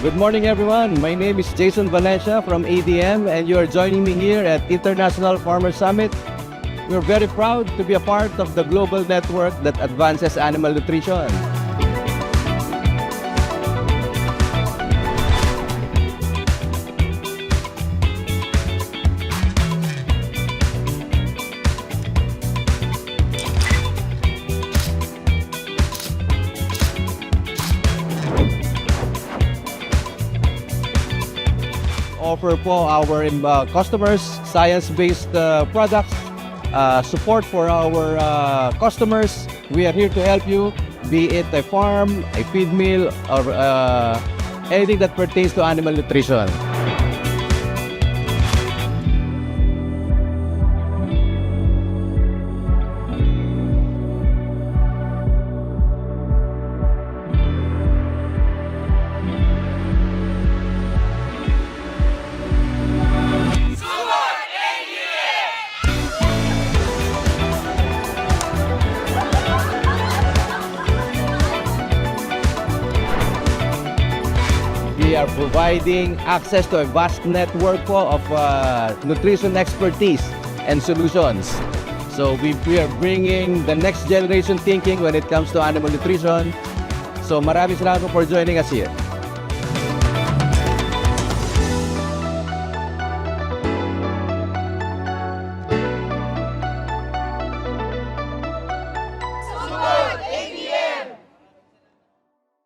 Good morning, everyone. My name is Jason Valencia from ADM, and you are joining me here at International Farmer Summit. We're very proud to be a part of the global network that advances animal nutrition. Offer po our customers science-based products, support for our customers. We are here to help you, be it a farm, a feed mill, or anything that pertains to animal nutrition. We are providing access to a vast network po of nutrition expertise and solutions. So we are bringing the next generation thinking when it comes to animal nutrition. So maraming salamat for joining us here.